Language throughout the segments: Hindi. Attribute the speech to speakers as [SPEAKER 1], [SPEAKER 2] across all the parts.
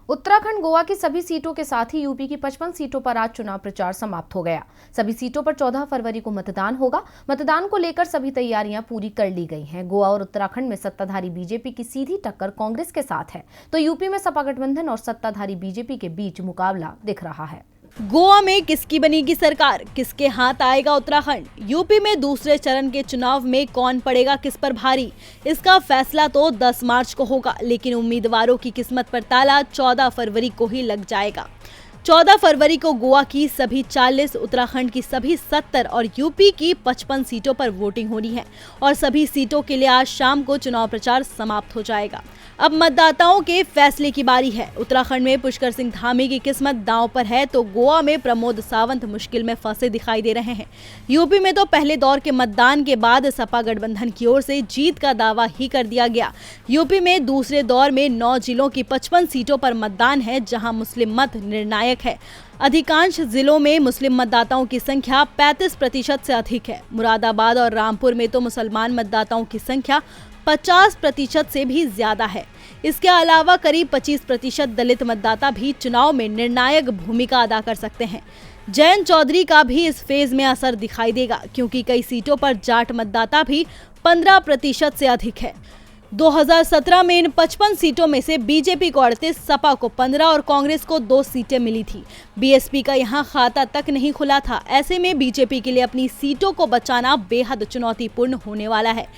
[SPEAKER 1] उत्तराखंड, गोवा की सभी सीटों के साथ ही यूपी की 55 सीटों पर आज चुनाव प्रचार समाप्त हो गया। सभी सीटों पर 14 फरवरी को मतदान होगा। मतदान को लेकर सभी तैयारियां पूरी कर ली गई हैं। गोवा और उत्तराखंड में सत्ताधारी बीजेपी की सीधी टक्कर कांग्रेस के साथ है, तो यूपी में सपा गठबंधन और सत्ताधारी बीजेपी के बीच मुकाबला दिख रहा है।
[SPEAKER 2] गोवा में किसकी बनेगी सरकार, किसके हाथ आएगा उत्तराखंड? यूपी में दूसरे चरण के चुनाव में कौन पड़ेगा किस पर भारी, इसका फैसला तो 10 मार्च को होगा, लेकिन उम्मीदवारों की किस्मत पर ताला 14 फरवरी को ही लग जाएगा। 14 फरवरी को गोवा की सभी 40, उत्तराखंड की सभी 70 और यूपी की 55 सीटों पर वोटिंग होनी है और सभी सीटों के लिए आज शाम को चुनाव प्रचार समाप्त हो जाएगा। अब मतदाताओं के फैसले की बारी है। उत्तराखंड में पुष्कर सिंह धामी की किस्मत दांव पर है, तो गोवा में प्रमोद सावंत मुश्किल में फंसे दिखाई दे रहे हैं। यूपी में तो पहले दौर के मतदान के बाद सपा गठबंधन की ओर से जीत का दावा ही कर दिया गया। यूपी में दूसरे दौर में 9 जिलों की 55 सीटों पर मतदान है, जहां मुस्लिम मत निर्णायक है। अधिकांश जिलों में मुस्लिम मतदाताओं की संख्या 35% से अधिक है। मुरादाबाद और रामपुर में तो मुसलमान मतदाताओं की संख्या 50% से भी ज्यादा है। इसके अलावा करीब 25% दलित मतदाता भी चुनाव में निर्णायक भूमिका अदा कर सकते हैं। जयंत चौधरी का भी इस फेज में असर दिखाई देगा, क्योंकि कई सीटों पर जाट मतदाता भी 15% से अधिक है। 2017 में इन 55 सीटों में से बीजेपी को 38, सपा को 15 और कांग्रेस को 2 सीटें मिली थी। बीएसपी का यहां खाता तक नहीं खुला था। ऐसे में बीजेपी के लिए अपनी सीटों को बचाना बेहद चुनौतीपूर्ण होने वाला है।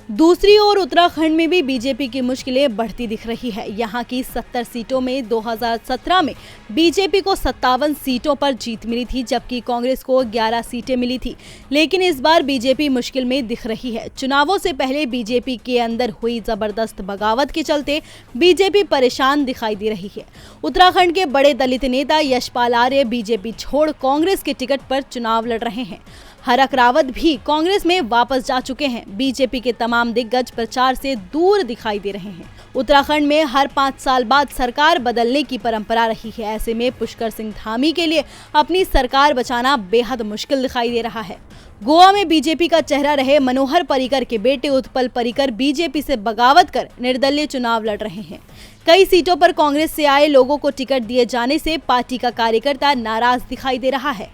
[SPEAKER 2] दूसरी ओर उत्तराखंड में भी बीजेपी की मुश्किलें बढ़ती दिख रही है। यहाँ की 70 सीटों में 2017 में बीजेपी को 57 सीटों पर जीत मिली थी, जबकि कांग्रेस को 11 सीटें मिली थी। लेकिन इस बार बीजेपी मुश्किल में दिख रही है। चुनावों से पहले बीजेपी के अंदर हुई जबरदस्त बगावत के चलते बीजेपी परेशान दिखाई दे रही है। उत्तराखंड के बड़े दलित नेता यशपाल आर्य बीजेपी छोड़ कांग्रेस के टिकट पर चुनाव लड़ रहे हैं। हरक रावत भी कांग्रेस में वापस जा चुके हैं। बीजेपी के तमाम दिग्गज प्रचार से दूर दिखाई दे रहे हैं। उत्तराखंड में हर 5 साल बाद सरकार बदलने की परंपरा रही है। ऐसे में पुष्कर सिंह धामी के लिए अपनी सरकार बचाना बेहद मुश्किल दिखाई दे रहा है। गोवा में बीजेपी का चेहरा रहे मनोहर पर्रिकर के बेटे उत्पल पर्रिकर बीजेपी से बगावत कर निर्दलीय चुनाव लड़ रहे हैं। कई सीटों पर कांग्रेस से आए लोगों को टिकट दिए जाने से पार्टी का कार्यकर्ता नाराज दिखाई दे रहा है।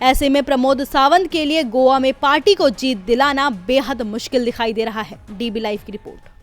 [SPEAKER 2] ऐसे में प्रमोद सावंत के लिए गोवा में पार्टी को जीत दिलाना बेहद मुश्किल दिखाई दे रहा है। डीबी लाइव की रिपोर्ट।